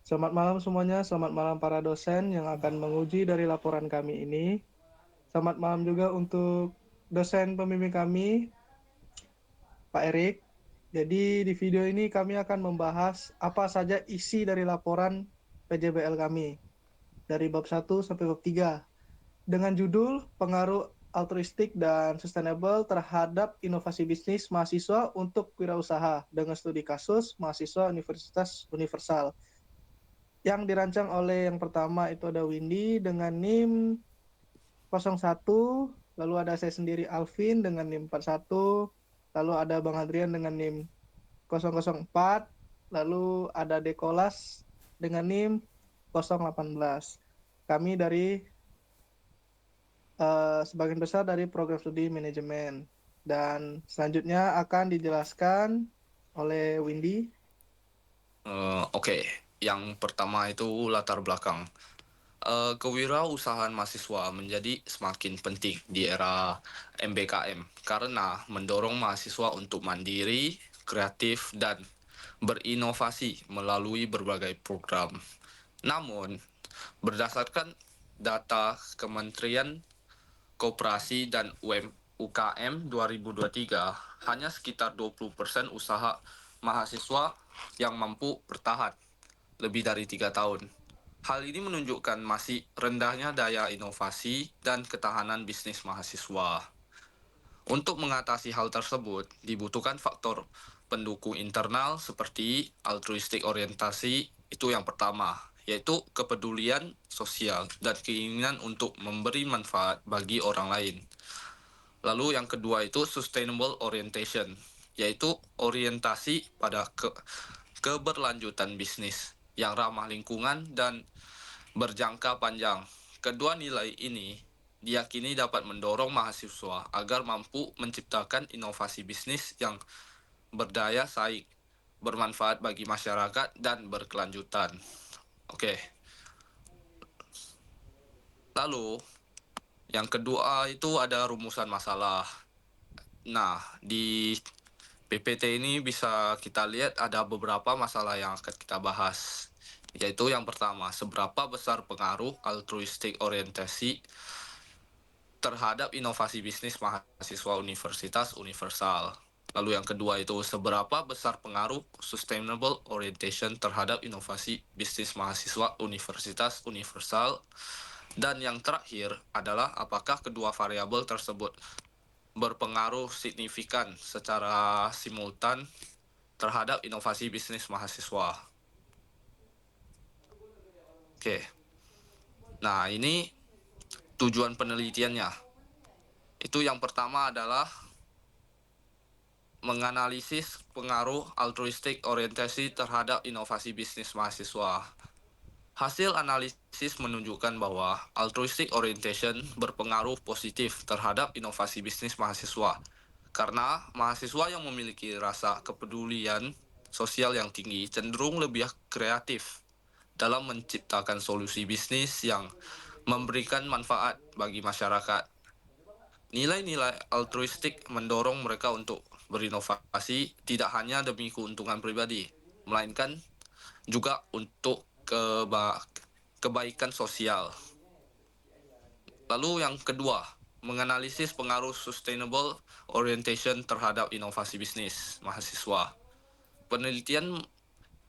Selamat malam semuanya, selamat malam para dosen yang akan menguji dari laporan kami ini. Selamat malam juga untuk dosen pembimbing kami, Pak Erik. Jadi di video ini kami akan membahas apa saja isi dari laporan PJBL kami, dari bab 1 sampai bab 3, dengan judul Pengaruh Altruistik dan Sustainable terhadap Inovasi Bisnis Mahasiswa untuk Wirausaha dengan studi kasus mahasiswa Universitas Universal, yang dirancang oleh yang pertama itu ada Windy dengan NIM 01, lalu ada saya sendiri Alvin dengan NIM 41, lalu ada Bang Adrian dengan NIM 004, lalu ada Dekolas dengan NIM 018. Kami dari sebagian besar dari program studi manajemen. Dan selanjutnya akan dijelaskan oleh Windy. Oke, yang pertama itu latar belakang. Kewirausahaan mahasiswa menjadi semakin penting di era MBKM karena mendorong mahasiswa untuk mandiri, kreatif, dan berinovasi melalui berbagai program. Namun, berdasarkan data Kementerian Koperasi dan UKM 2023, hanya sekitar 20% usaha mahasiswa yang mampu bertahan lebih dari 3 tahun. Hal ini menunjukkan masih rendahnya daya inovasi dan ketahanan bisnis mahasiswa. Untuk mengatasi hal tersebut, dibutuhkan faktor pendukung internal seperti altruistik orientasi, itu yang pertama, yaitu kepedulian sosial dan keinginan untuk memberi manfaat bagi orang lain. Lalu yang kedua itu sustainable orientation, yaitu orientasi pada keberlanjutan bisnis yang ramah lingkungan dan berjangka panjang. Kedua nilai ini diyakini dapat mendorong mahasiswa agar mampu menciptakan inovasi bisnis yang berdaya saing, bermanfaat bagi masyarakat, dan berkelanjutan. Oke, lalu yang kedua itu ada rumusan masalah. Nah, di PPT ini bisa kita lihat ada beberapa masalah yang akan kita bahas. Yaitu yang pertama, seberapa besar pengaruh altruistik orientasi terhadap inovasi bisnis mahasiswa Universitas Universal. Lalu yang kedua itu seberapa besar pengaruh sustainable orientation terhadap inovasi bisnis mahasiswa Universitas Universal. Dan yang terakhir adalah apakah kedua variabel tersebut berpengaruh signifikan secara simultan terhadap inovasi bisnis mahasiswa. Oke, nah ini tujuan penelitiannya. Itu yang pertama adalah menganalisis pengaruh altruistik orientasi terhadap inovasi bisnis mahasiswa. Hasil analisis menunjukkan bahwa altruistic orientation berpengaruh positif terhadap inovasi bisnis mahasiswa. Karena mahasiswa yang memiliki rasa kepedulian sosial yang tinggi cenderung lebih kreatif dalam menciptakan solusi bisnis yang memberikan manfaat bagi masyarakat. Nilai-nilai altruistik mendorong mereka untuk berinovasi tidak hanya demi keuntungan pribadi, melainkan juga untuk kebaikan sosial. Lalu yang kedua, menganalisis pengaruh sustainable orientation terhadap inovasi bisnis mahasiswa. Penelitian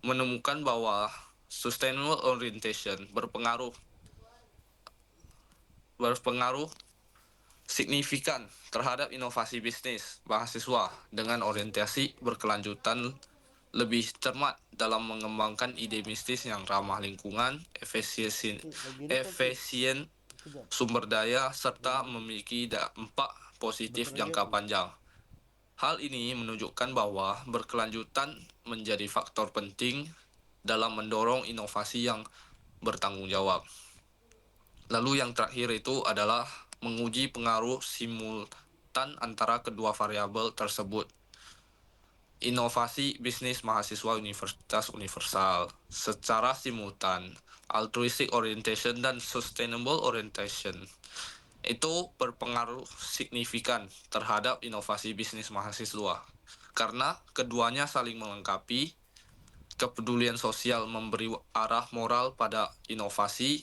menemukan bahwa sustainable orientation berpengaruh signifikan terhadap inovasi bisnis mahasiswa dengan orientasi berkelanjutan lebih cermat dalam mengembangkan ide bisnis yang ramah lingkungan, efisien sumber daya, serta memiliki dampak positif jangka panjang. Hal ini menunjukkan bahwa berkelanjutan menjadi faktor penting dalam mendorong inovasi yang bertanggung jawab. Lalu yang terakhir itu adalah menguji pengaruh simultan antara kedua variabel tersebut. Inovasi bisnis mahasiswa Universitas Universal secara simultan, altruistic orientation dan sustainable orientation itu berpengaruh signifikan terhadap inovasi bisnis mahasiswa karena keduanya saling melengkapi kepedulian sosial memberi arah moral pada inovasi,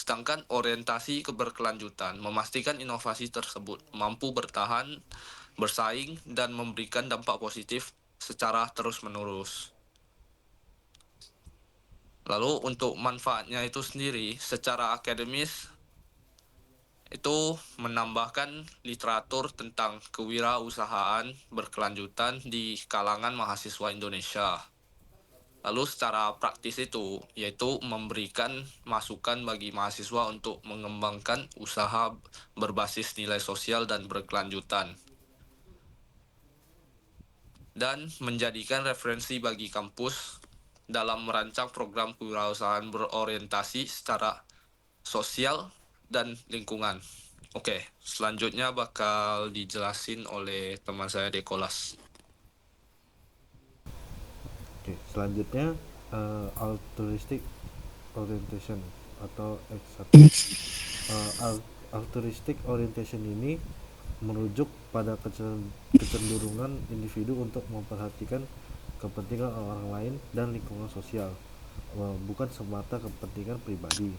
sedangkan orientasi keberkelanjutan memastikan inovasi tersebut mampu bertahan, bersaing, dan memberikan dampak positif secara terus-menerus. Lalu untuk manfaatnya itu sendiri, secara akademis itu menambahkan literatur tentang kewirausahaan berkelanjutan di kalangan mahasiswa Indonesia. Lalu secara praktis itu, yaitu memberikan masukan bagi mahasiswa untuk mengembangkan usaha berbasis nilai sosial dan berkelanjutan. Dan menjadikan referensi bagi kampus dalam merancang program kewirausahaan berorientasi secara sosial dan lingkungan. Oke, selanjutnya bakal dijelasin oleh teman saya Dekolas. Oke, selanjutnya altruistic orientation atau X1. Altruistic orientation ini merujuk pada kecenderungan individu untuk memperhatikan kepentingan orang lain dan lingkungan sosial, bukan semata kepentingan pribadi.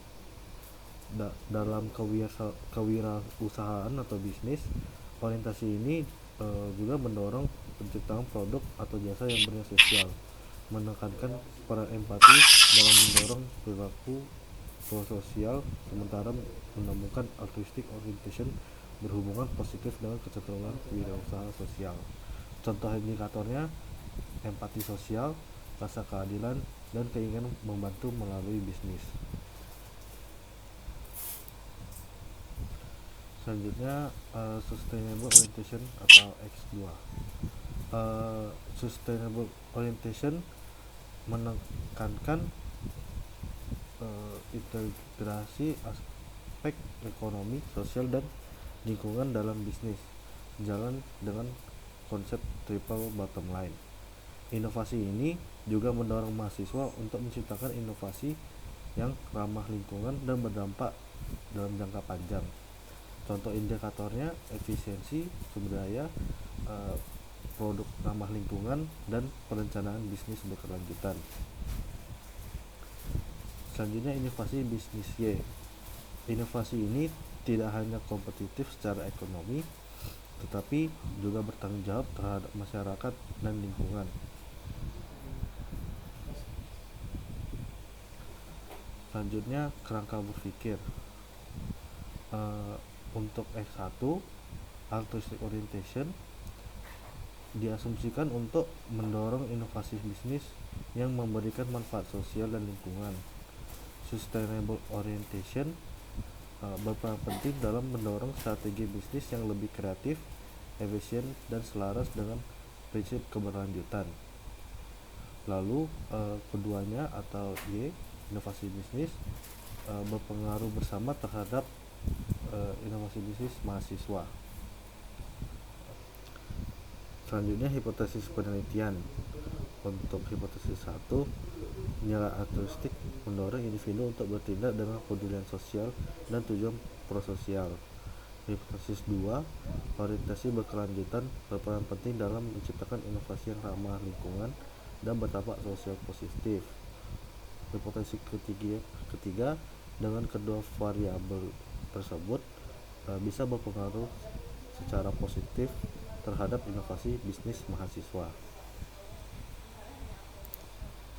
Dalam kewirausahaan atau bisnis, orientasi ini juga mendorong penciptaan produk atau jasa yang bernilai sosial, menekankan peran empati dalam mendorong perilaku prososial, sementara menemukan altruistic orientation berhubungan positif dengan kecenderungan kewirausahaan sosial. Contoh indikatornya empati sosial, rasa keadilan, dan keinginan membantu melalui bisnis. Selanjutnya sustainable orientation atau X2. Sustainable orientation menekankan integrasi aspek ekonomi, sosial, dan lingkungan dalam bisnis, sejalan dengan konsep triple bottom line. Inovasi ini juga mendorong mahasiswa untuk menciptakan inovasi yang ramah lingkungan dan berdampak dalam jangka panjang. Contoh indikatornya efisiensi sumber daya, produk ramah lingkungan, dan perencanaan bisnis berkelanjutan. Selanjutnya inovasi bisnis Y. Inovasi ini tidak hanya kompetitif secara ekonomi, tetapi juga bertanggung jawab terhadap masyarakat dan lingkungan. Selanjutnya kerangka berpikir. Untuk X1, altruistic orientation diasumsikan untuk mendorong inovasi bisnis yang memberikan manfaat sosial dan lingkungan. Sustainable orientation berperan penting dalam mendorong strategi bisnis yang lebih kreatif, efisien, dan selaras dengan prinsip keberlanjutan. Lalu keduanya atau Y, inovasi bisnis, berpengaruh bersama terhadap inovasi bisnis mahasiswa. Selanjutnya hipotesis penelitian. Untuk hipotesis 1, nilai altruistik mendorong individu untuk bertindak dengan kepedulian sosial dan tujuan prososial. Hipotesis 2, orientasi berkelanjutan berperan penting dalam menciptakan inovasi yang ramah lingkungan dan berdampak sosial positif. Hipotesis ketiga, dengan kedua variabel tersebut bisa berpengaruh secara positif terhadap inovasi bisnis mahasiswa.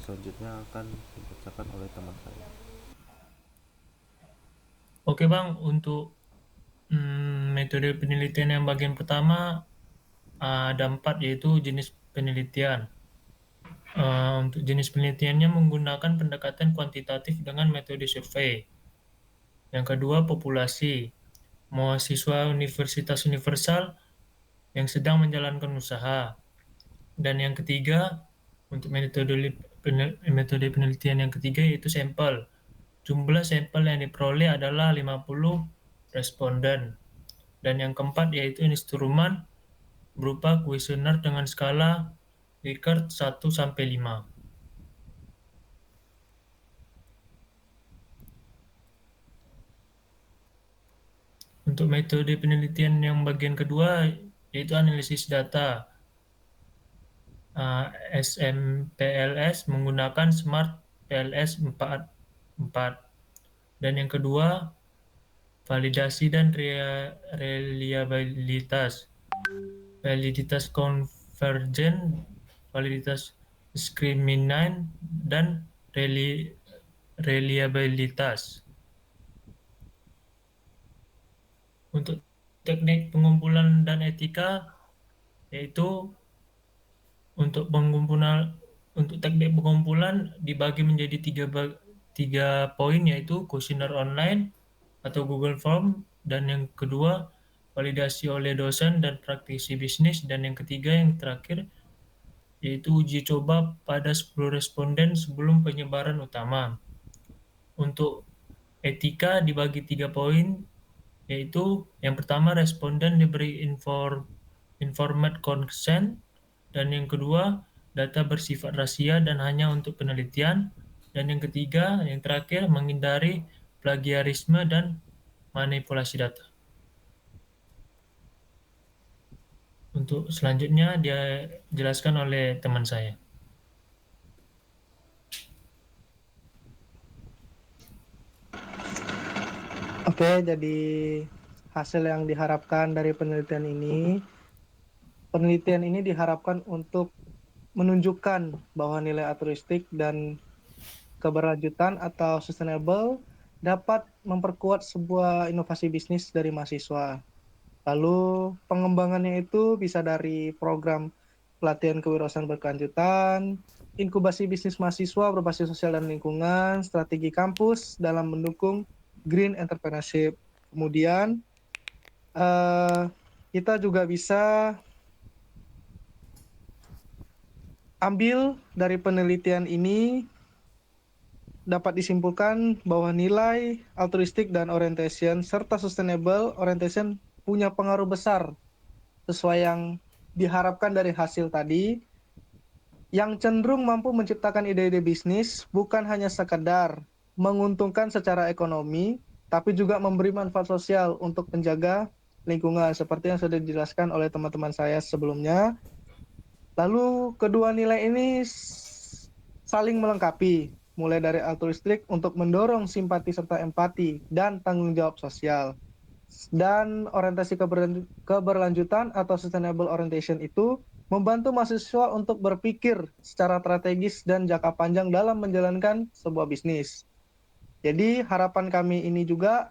Selanjutnya akan dibacakan oleh teman saya. Oke Bang, untuk metode penelitian yang bagian pertama ada 4 yaitu jenis penelitian. Untuk jenis penelitiannya menggunakan pendekatan kuantitatif dengan metode survei. Yang kedua populasi, mahasiswa universitas universal yang sedang menjalankan usaha. Dan yang ketiga, untuk metode penelitian yang ketiga yaitu sampel. Jumlah sampel yang diperoleh adalah 50 responden. Dan yang keempat yaitu instrumen berupa kuesioner dengan skala Likert 1-5. Untuk metode penelitian yang bagian kedua yaitu analisis data. SMPLS menggunakan Smart PLS 4. Dan yang kedua, validasi dan reliabilitas. Validitas konvergen, validitas diskriminan, dan reliabilitas. Untuk teknik pengumpulan dan etika, yaitu untuk teknik pengumpulan dibagi menjadi tiga poin, yaitu kuesioner online atau Google Form, dan yang kedua validasi oleh dosen dan praktisi bisnis, dan yang ketiga yang terakhir yaitu uji coba pada 10 responden sebelum penyebaran utama. Untuk etika dibagi 3 poin, yaitu yang pertama responden diberi informed consent, dan yang kedua data bersifat rahasia dan hanya untuk penelitian, dan yang ketiga yang terakhir menghindari plagiarisme dan manipulasi data. Untuk selanjutnya dia jelaskan oleh teman saya. Oke, jadi hasil yang diharapkan dari penelitian ini diharapkan untuk menunjukkan bahwa nilai altruistik dan keberlanjutan atau sustainable dapat memperkuat sebuah inovasi bisnis dari mahasiswa. Lalu pengembangannya itu bisa dari program pelatihan kewirausahaan berkelanjutan, inkubasi bisnis mahasiswa berbasis sosial dan lingkungan, strategi kampus dalam mendukung green entrepreneurship. Kemudian kita juga bisa ambil dari penelitian ini dapat disimpulkan bahwa nilai altruistik dan orientation serta sustainable orientation punya pengaruh besar sesuai yang diharapkan dari hasil tadi, yang cenderung mampu menciptakan ide-ide bisnis bukan hanya sekedar menguntungkan secara ekonomi, tapi juga memberi manfaat sosial untuk menjaga lingkungan seperti yang sudah dijelaskan oleh teman-teman saya sebelumnya. Lalu kedua nilai ini saling melengkapi, mulai dari altruistik untuk mendorong simpati serta empati dan tanggung jawab sosial. Dan orientasi keberlanjutan atau sustainable orientation itu membantu mahasiswa untuk berpikir secara strategis dan jangka panjang dalam menjalankan sebuah bisnis. Jadi harapan kami ini juga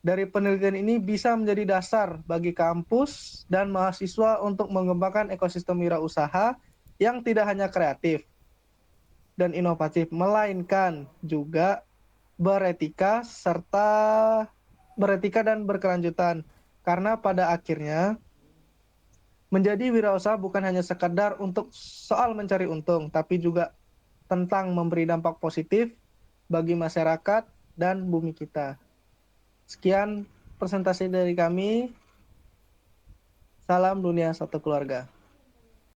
dari penelitian ini bisa menjadi dasar bagi kampus dan mahasiswa untuk mengembangkan ekosistem wirausaha yang tidak hanya kreatif dan inovatif, melainkan juga beretika dan berkelanjutan. Karena pada akhirnya menjadi wirausaha bukan hanya sekedar untuk soal mencari untung, tapi juga tentang memberi dampak positif bagi masyarakat dan bumi kita. Sekian presentasi dari kami. Salam dunia satu keluarga.